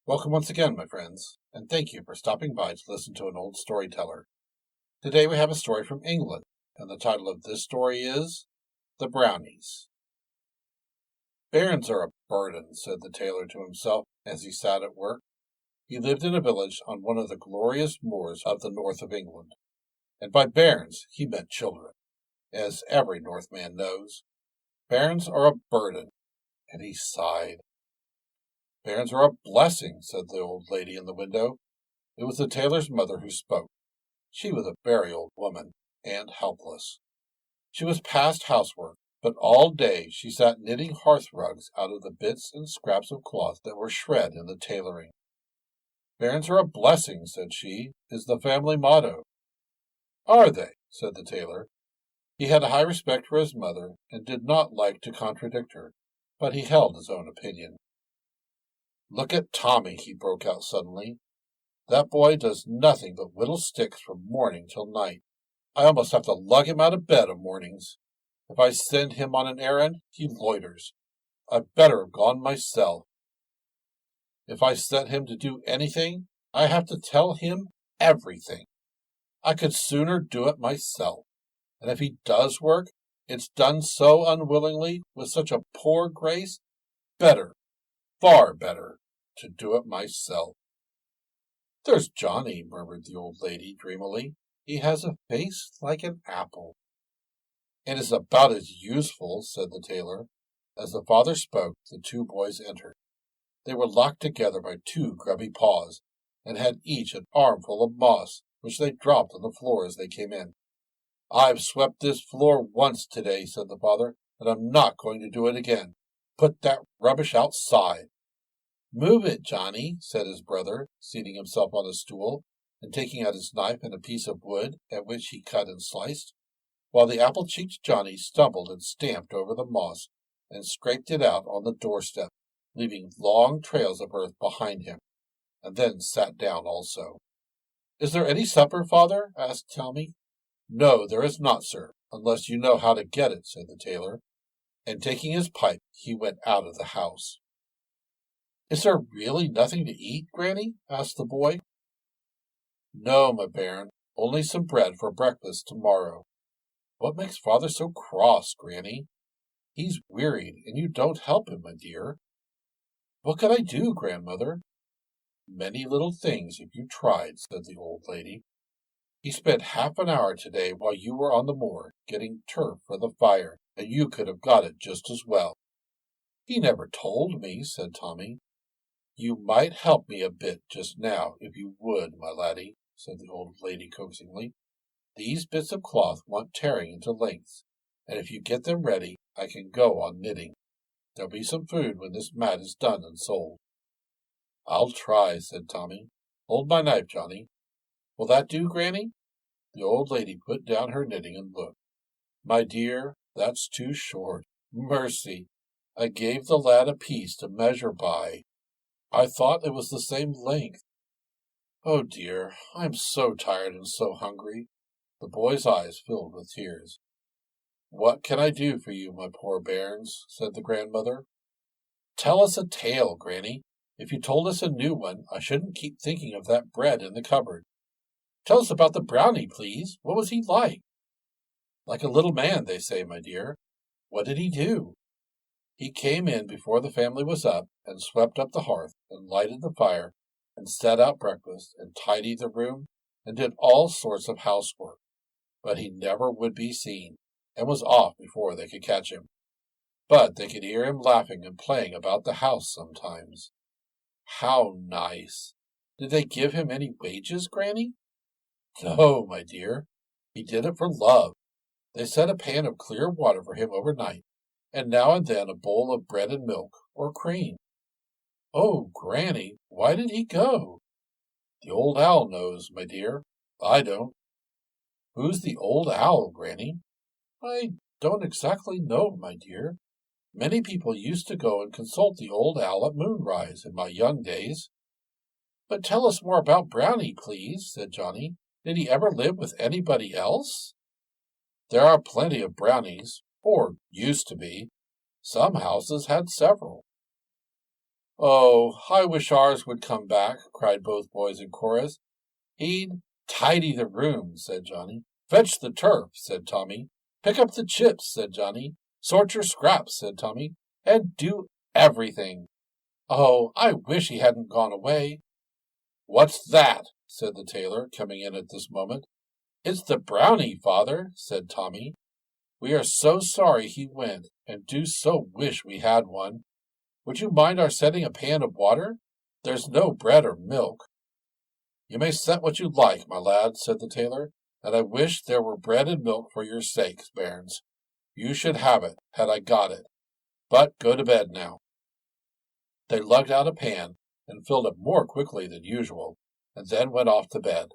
Welcome once again, my friends, and thank you for stopping by to listen to an old storyteller. Today we have a story from England, and the title of this story is The Brownies. Bairns are a burden, said the tailor to himself as he sat at work. He lived in a village on one of the glorious moors of the north of England, and by bairns he meant children, as every Northman knows. Bairns are a burden, and he sighed. Bairns are a blessing, said the old lady in the window. It was the tailor's mother who spoke. She was a very old woman, and helpless. She was past housework, but all day she sat knitting hearth rugs out of the bits and scraps of cloth that were shred in the tailoring. Bairns are a blessing, said she, is the family motto. Are they? Said the tailor. He had a high respect for his mother, and did not like to contradict her, but he held his own opinion. Look at Tommy, he broke out suddenly. That boy does nothing but whittle sticks from morning till night. I almost have to lug him out of bed of mornings. If I send him on an errand, he loiters. I'd better have gone myself. If I set him to do anything, I have to tell him everything. I could sooner do it myself. And if he does work, it's done so unwillingly, with such a poor grace, better, far better, to do it myself. There's Johnny, murmured the old lady dreamily. He has a face like an apple. And is about as useful, said the tailor. As the father spoke, the two boys entered. They were locked together by two grubby paws, and had each an armful of moss, which they dropped on the floor as they came in. I've swept this floor once today, said the father, and I'm not going to do it again. Put that rubbish outside. Move it, Johnny, said his brother, seating himself on a stool, and taking out his knife and a piece of wood, at which he cut and sliced, while the apple-cheeked Johnny stumbled and stamped over the moss, and scraped it out on the doorstep, leaving long trails of earth behind him, and then sat down also. Is there any supper, father? Asked Tommy. No, there is not, sir, unless you know how to get it, said the tailor, and taking his pipe, he went out of the house. Is there really nothing to eat, Granny? Asked the boy. No, my bairn, only some bread for breakfast tomorrow. What makes father so cross, Granny? He's wearied, and you don't help him, my dear. What could I do, grandmother? Many little things, if you tried, said the old lady. He spent half an hour today while you were on the moor, getting turf for the fire, and you could have got it just as well. He never told me, said Tommy. You might help me a bit just now, if you would, my laddie, said the old lady coaxingly. These bits of cloth want tearing into lengths, and if you get them ready, I can go on knitting. There'll be some food when this mat is done and sold. I'll try, said Tommy. Hold my knife, Johnny. Will that do, Granny? The old lady put down her knitting and looked. My dear, that's too short. Mercy! I gave the lad a piece to measure by. I thought it was the same length. Oh, dear, I'm so tired and so hungry. The boy's eyes filled with tears. What can I do for you, my poor bairns? Said the grandmother. Tell us a tale, Granny. If you told us a new one, I shouldn't keep thinking of that bread in the cupboard. Tell us about the brownie, please. What was he like? Like a little man, they say, my dear. What did he do? He came in before the family was up, and swept up the hearth, and lighted the fire, and set out breakfast, and tidied the room, and did all sorts of housework. But he never would be seen, and was off before they could catch him. But they could hear him laughing and playing about the house sometimes. How nice! Did they give him any wages, Granny? No, my dear. He did it for love. They set a pan of clear water for him overnight, and now and then a bowl of bread and milk, or cream. Oh, Granny, why did he go? The old owl knows, my dear. I don't. Who's the old owl, Granny? I don't exactly know, my dear. Many people used to go and consult the old owl at moonrise in my young days. But tell us more about Brownie, please, said Johnny. Did he ever live with anybody else? There are plenty of brownies, or used to be. Some houses had several. "Oh, I wish ours would come back," cried both boys in chorus. "He'd tidy the room," said Johnny. "Fetch the turf," said Tommy. "Pick up the chips," said Johnny. "Sort your scraps," said Tommy. "And do everything. Oh, I wish he hadn't gone away." "What's that?" said the tailor, coming in at this moment. "It's the Brownie, father," said Tommy. "We are so sorry he went, and do so wish we had one. Would you mind our setting a pan of water? There's no bread or milk." "You may set what you like, my lad," said the tailor, "and I wish there were bread and milk for your sakes, bairns. You should have it, had I got it. But go to bed now." They lugged out a pan, and filled it more quickly than usual, and then went off to bed.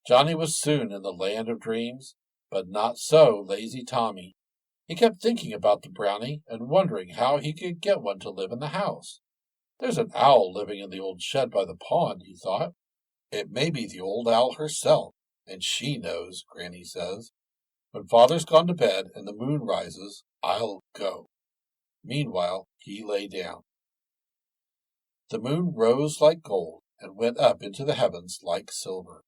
Johnny was soon in the land of dreams, but not so lazy Tommy. He kept thinking about the Brownie, and wondering how he could get one to live in the house. "There's an owl living in the old shed by the pond," he thought. "It may be the old owl herself, and she knows, Granny says. When father's gone to bed and the moon rises, I'll go." Meanwhile he lay down. The moon rose like gold, and went up into the heavens like silver.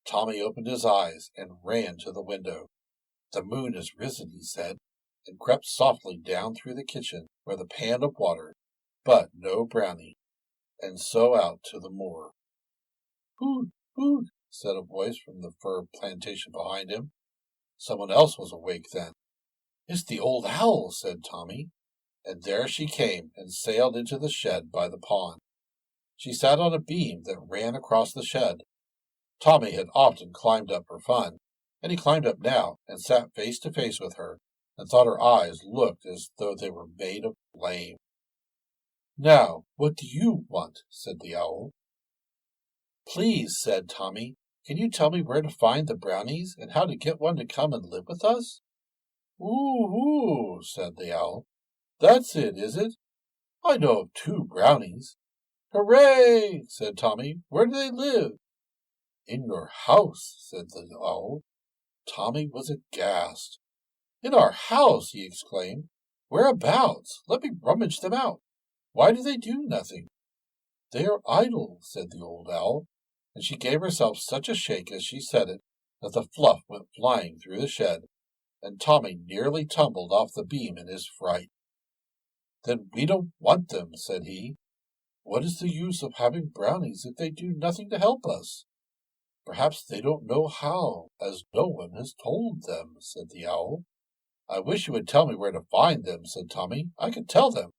Tommy opened his eyes and ran to the window. "The moon has risen," he said, and crept softly down through the kitchen, where the pan of water, but no Brownie, and so out to the moor. "Hoot, hoot," said a voice from the fir plantation behind him. Someone else was awake then. "It's the old owl," said Tommy, and there she came and sailed into the shed by the pond. She sat on a beam that ran across the shed. Tommy had often climbed up for fun, and he climbed up now and sat face to face with her, and thought her eyes looked as though they were made of flame. "Now, what do you want?" said the owl. "Please," said Tommy, "can you tell me where to find the Brownies, and how to get one to come and live with us?" "Ooh," said the owl. "That's it, is it? I know of 2 Brownies." "Hooray!" said Tommy. "Where do they live?" "In your house," said the owl. Tommy was aghast. "In our house!" he exclaimed. "Whereabouts? Let me rummage them out. Why do they do nothing?" "They are idle," said the old owl, and she gave herself such a shake as she said it that the fluff went flying through the shed, and Tommy nearly tumbled off the beam in his fright. "Then we don't want them," said he. "What is the use of having Brownies if they do nothing to help us?" "Perhaps they don't know how, as no one has told them," said the owl. "I wish you would tell me where to find them," said Tommy. "I could tell them."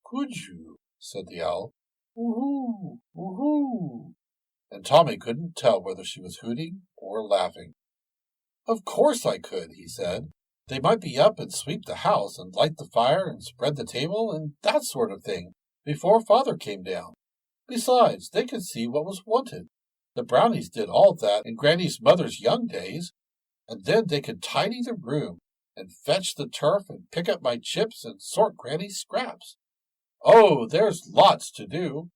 "Could you?" said the owl. "Woo-hoo, woo-hoo." And Tommy couldn't tell whether she was hooting or laughing. "Of course I could," he said. "They might be up and sweep the house, and light the fire, and spread the table, and that sort of thing, before father came down. Besides, they could see what was wanted. The Brownies did all that in Granny's mother's young days. And then they could tidy the room, and fetch the turf, and pick up my chips, and sort Granny's scraps. Oh, there's lots to do."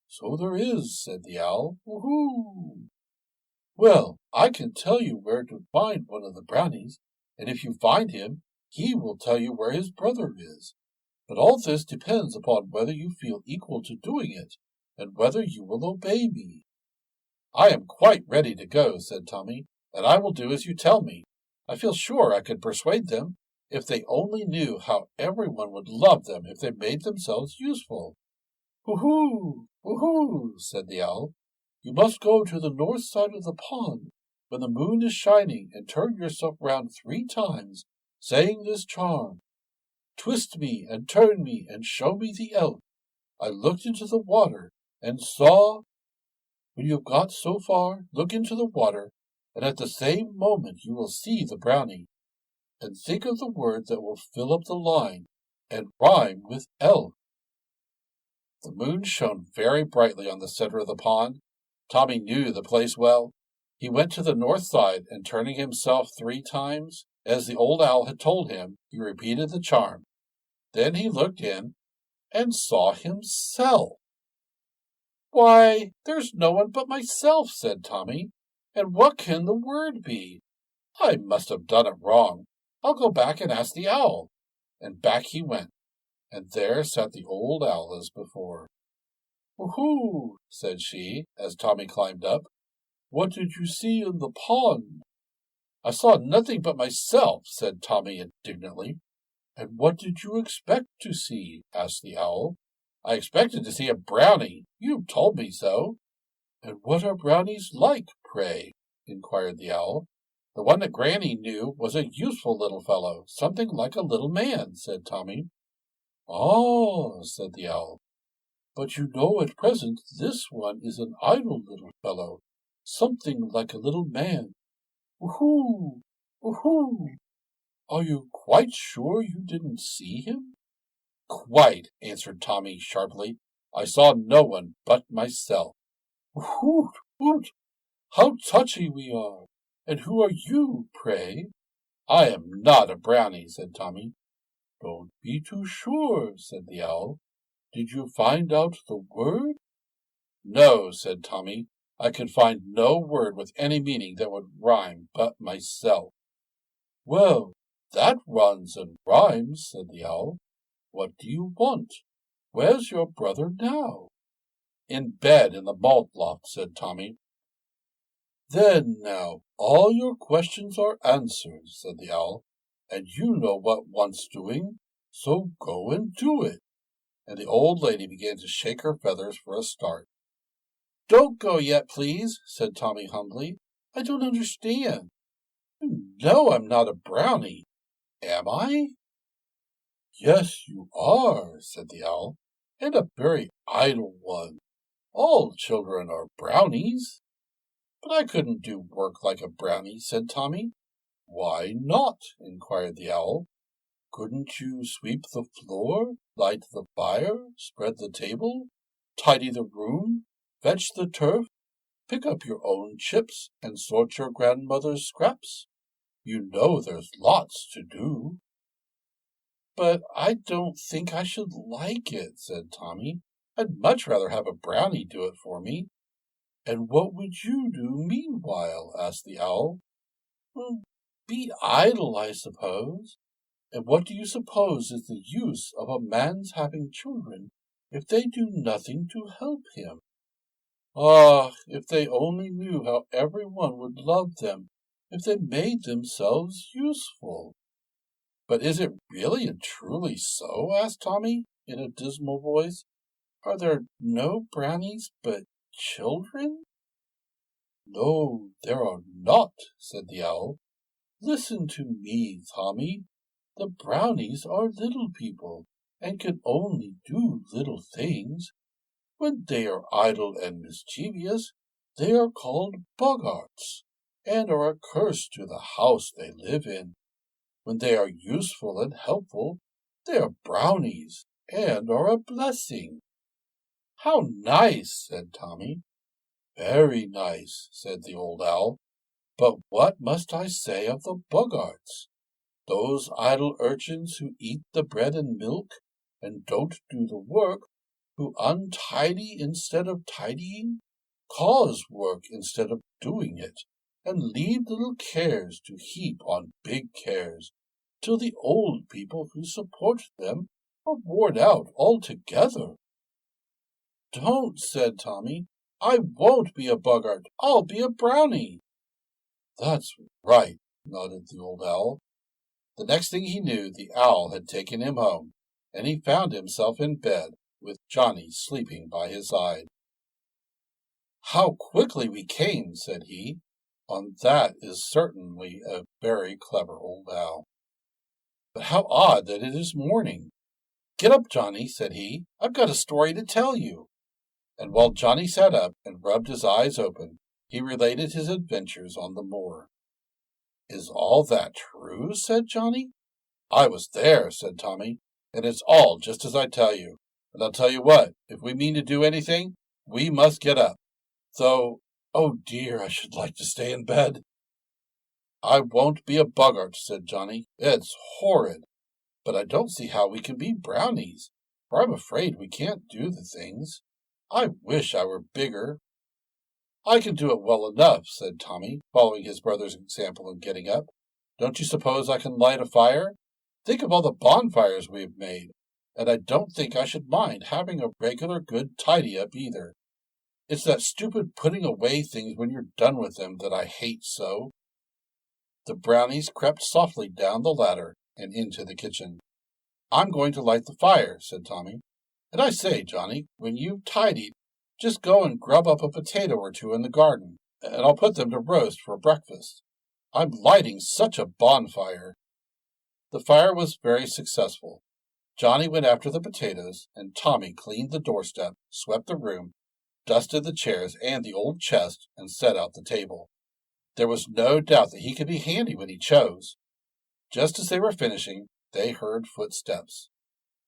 "So there is," said the owl. "Woo-hoo!" "Well, I can tell you where to find one of the Brownies, and if you find him, he will tell you where his brother is. But all this depends upon whether you feel equal to doing it, and whether you will obey me." "I am quite ready to go," said Tommy, "and I will do as you tell me. I feel sure I could persuade them, if they only knew how everyone would love them if they made themselves useful." "Hoo-hoo, hoo-hoo," said the owl. "You must go to the north side of the pond when the moon is shining, and turn yourself round 3 times, saying this charm: 'Twist me and turn me and show me the elk. I looked into the water and saw—' When you have got so far, look into the water, and at the same moment you will see the Brownie, and think of the word that will fill up the line and rhyme with elk." The moon shone very brightly on the center of the pond. Tommy knew the place well. He went to the north side, and turning himself 3 times, as the old owl had told him, he repeated the charm. Then he looked in, and saw himself. "Why, there's no one but myself," said Tommy. "And what can the word be? I must have done it wrong. I'll go back and ask the owl." And back he went, and there sat the old owl as before. "Woohoo!" said she, as Tommy climbed up. "What did you see in the pond?" "I saw nothing but myself," said Tommy indignantly. "And what did you expect to see?" asked the owl. "I expected to see a brownie. You told me so." "And what are brownies like, pray?" inquired the owl. "The one that Granny knew was a useful little fellow, something like a little man," said Tommy. "Ah," said the owl, "but you know at present this one is an idle little fellow, something like a little man. Woohoo! Woohoo! Are you quite sure you didn't see him?" "Quite," answered Tommy sharply. "I saw no one but myself." "Hoot! Hoot! How touchy we are! And who are you, pray?" "I am not a brownie," said Tommy. "Don't be too sure," said the owl. "Did you find out the word?" "No," said Tommy. "I could find no word with any meaning that would rhyme but myself." "Well, that runs and rhymes," said the owl. "What do you want? Where's your brother now?" "In bed in the malt loft," said Tommy. "Then now all your questions are answered," said the owl, "and you know what wants doing, so go and do it." And the old lady began to shake her feathers for a start. "Don't go yet, please," said Tommy humbly. "I don't understand. You know I'm not a brownie, am I?" "Yes, you are," said the owl, "and a very idle one. All children are brownies." "But I couldn't do work like a brownie," said Tommy. "Why not?" inquired the owl. "Couldn't you sweep the floor, light the fire, spread the table, tidy the room, fetch the turf, pick up your own chips, and sort your grandmother's scraps? You know there's lots to do." "But I don't think I should like it," said Tommy. "I'd much rather have a brownie do it for me." "And what would you do meanwhile?" asked the owl. "Be idle, I suppose. And what do you suppose is the use of a man's having children if they do nothing to help him? Ah, if they only knew how every one would love them if they made themselves useful." "But is it really and truly so?" asked Tommy in a dismal voice. "Are there no brownies but children?" "No, there are not," said the owl. "Listen to me, Tommy. The brownies are little people, and can only do little things. When they are idle and mischievous, they are called boggarts, and are a curse to the house they live in. When they are useful and helpful, they are brownies, and are a blessing." "How nice!" said Tommy. "Very nice," said the old owl. "But what must I say of the boggarts? Those idle urchins who eat the bread and milk, and don't do the work, who untidy instead of tidying, cause work instead of doing it, and leave little cares to heap on big cares, till the old people who support them are worn out altogether." "Don't," said Tommy. "I won't be a boggart. I'll be a brownie." "That's right," nodded the old owl. The next thing he knew, the owl had taken him home, and he found himself in bed, with Johnny sleeping by his side. "How quickly we came," said he. That is certainly a very clever old owl. "But how odd that it is morning. Get up, Johnny," said he. "I've got a story to tell you." And while Johnny sat up and rubbed his eyes open, he related his adventures on the moor. "Is all that true?" said Johnny. "I was there," said Tommy, "and it's all just as I tell you. And I'll tell you what, if we mean to do anything, we must get up. Though, oh dear, I should like to stay in bed." "I won't be a boggart," said Johnny. "It's horrid. But I don't see how we can be brownies, for I'm afraid we can't do the things. I wish I were bigger." "I can do it well enough," said Tommy, following his brother's example and getting up. "Don't you suppose I can light a fire? Think of all the bonfires we have made. and I don't think I should mind having a regular good tidy-up either. It's that stupid putting away things when you're done with them that I hate so." The Brownies crept softly down the ladder and into the kitchen. "I'm going to light the fire," said Tommy. "And I say, Johnny, when you've tidied, just go and grub up a potato or two in the garden, and I'll put them to roast for breakfast. I'm lighting such a bonfire." The fire was very successful. Johnny went after the potatoes, and Tommy cleaned the doorstep, swept the room, dusted the chairs and the old chest, and set out the table. There was no doubt that he could be handy when he chose. Just as they were finishing, they heard footsteps.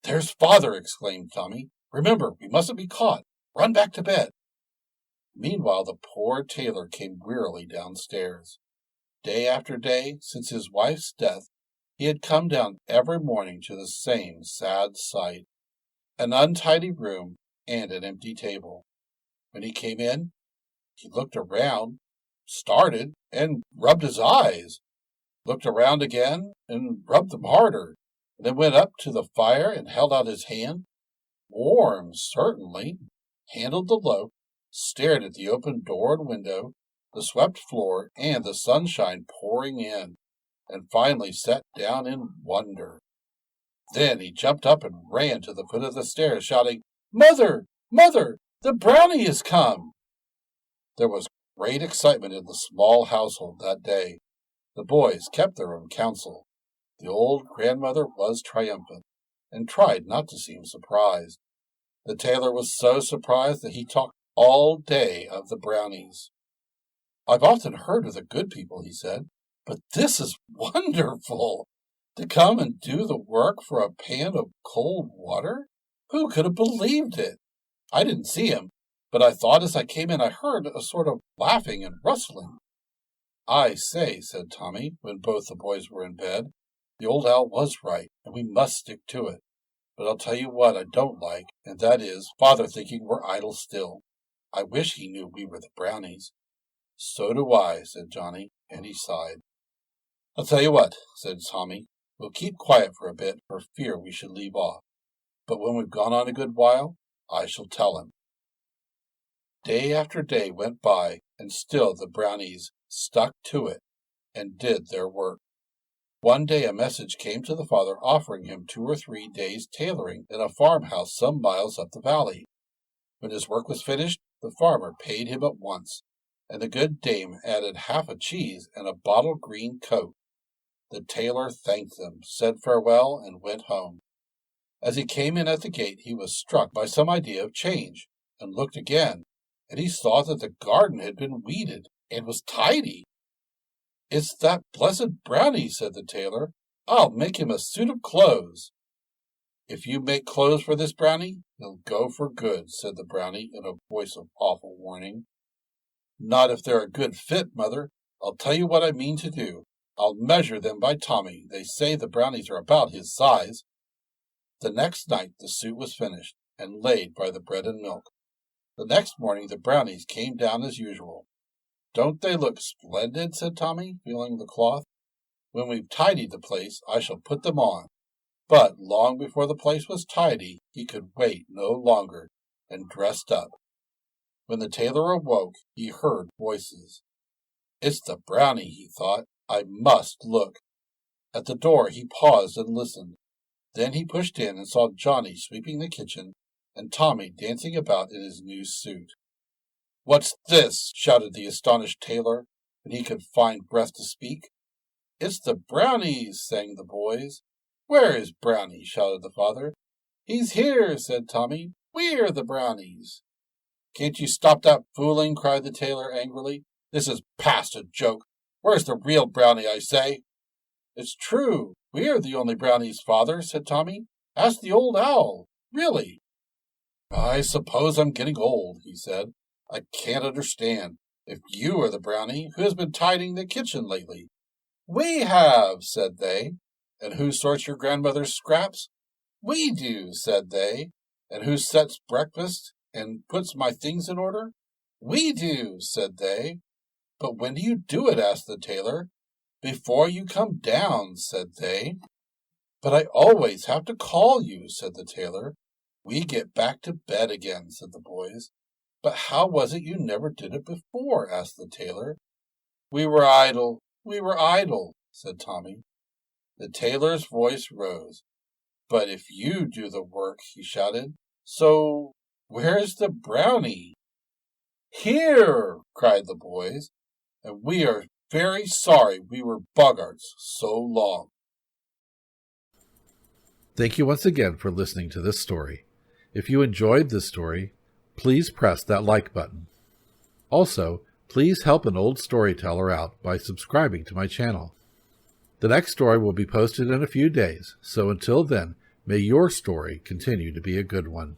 "There's Father!" exclaimed Tommy. "Remember, we mustn't be caught. Run back to bed." Meanwhile, the poor tailor came wearily downstairs. Day after day, since his wife's death, he had come down every morning to the same sad sight, an untidy room and an empty table. When he came in, he looked around, started, and rubbed his eyes, looked around again, and rubbed them harder, and then went up to the fire and held out his hand, warm, certainly, handled the loaf, stared at the open door and window, the swept floor, and the sunshine pouring in, and finally sat down in wonder. Then he jumped up and ran to the foot of the stairs, shouting, "Mother! Mother! The brownie has come!" There was great excitement in the small household that day. The boys kept their own counsel. The old grandmother was triumphant, and tried not to seem surprised. The tailor was so surprised that he talked all day of the Brownies. "I've often heard of the good people," he said, "but this is wonderful. To come and do the work for a pan of cold water? Who could have believed it? I didn't see him, but I thought as I came in I heard a sort of laughing and rustling." "I say," said Tommy, when both the boys were in bed, "the old owl was right, and we must stick to it. But I'll tell you what I don't like, and that is Father thinking we're idle still. I wish he knew we were the Brownies." "So do I," said Johnny, and he sighed. "I'll tell you what," said Tommy, "we'll keep quiet for a bit for fear we should leave off. But when we've gone on a good while, I shall tell him." Day after day went by, and still the Brownies stuck to it and did their work. One day a message came to the father offering him 2 or 3 days' tailoring in a farmhouse some miles up the valley. When his work was finished, the farmer paid him at once, and the good dame added half a cheese and a bottle green coat. The tailor thanked them, said farewell, and went home. As he came in at the gate, he was struck by some idea of change, and looked again, and he saw that the garden had been weeded and was tidy. "It's that blessed Brownie," said the tailor. "I'll make him a suit of clothes." "If you make clothes for this Brownie, he'll go for good," said the Brownie in a voice of awful warning. "Not if they're a good fit, mother. I'll tell you what I mean to do. I'll measure them by Tommy. They say the Brownies are about his size." The next night the suit was finished, and laid by the bread and milk. The next morning the Brownies came down as usual. "Don't they look splendid?" said Tommy, feeling the cloth. "When we've tidied the place, I shall put them on." But long before the place was tidy, he could wait no longer, and dressed up. When the tailor awoke, he heard voices. "It's the Brownie," he thought. "I must look." At the door he paused and listened. Then he pushed in and saw Johnny sweeping the kitchen, and Tommy dancing about in his new suit. "What's this?" shouted the astonished tailor, when he could find breath to speak. "It's the Brownies," sang the boys. "Where is Brownie?" shouted the father. "He's here," said Tommy. "We're the Brownies." "Can't you stop that fooling?" cried the tailor angrily. "This is past a joke. Where's the real Brownie, I say?" "It's true. We're the only Brownies, father," said Tommy. "Ask the old owl. Really." "I suppose I'm getting old," he said. "I can't understand. If you are the Brownie, who has been tidying the kitchen lately?" "We have," said they. "And who sorts your grandmother's scraps?" "We do," said they. "And who sets breakfast and puts my things in order?" "We do," said they. "But when do you do it?" asked the tailor. "Before you come down," said they. But I always have to call you, said the tailor. We get back to bed again, said the boys. But how was it you never did it before? Asked the tailor. We were idle, said Tommy. The tailor's voice rose. But if you do the work, he shouted. So where's the brownie? Here, cried the boys, and we are very sorry we were boggarts so long. Thank you once again for listening to this story. If you enjoyed this story, please press that like button. Also, please help an old storyteller out by subscribing to my channel. The next story will be posted in a few days, so until then, may your story continue to be a good one.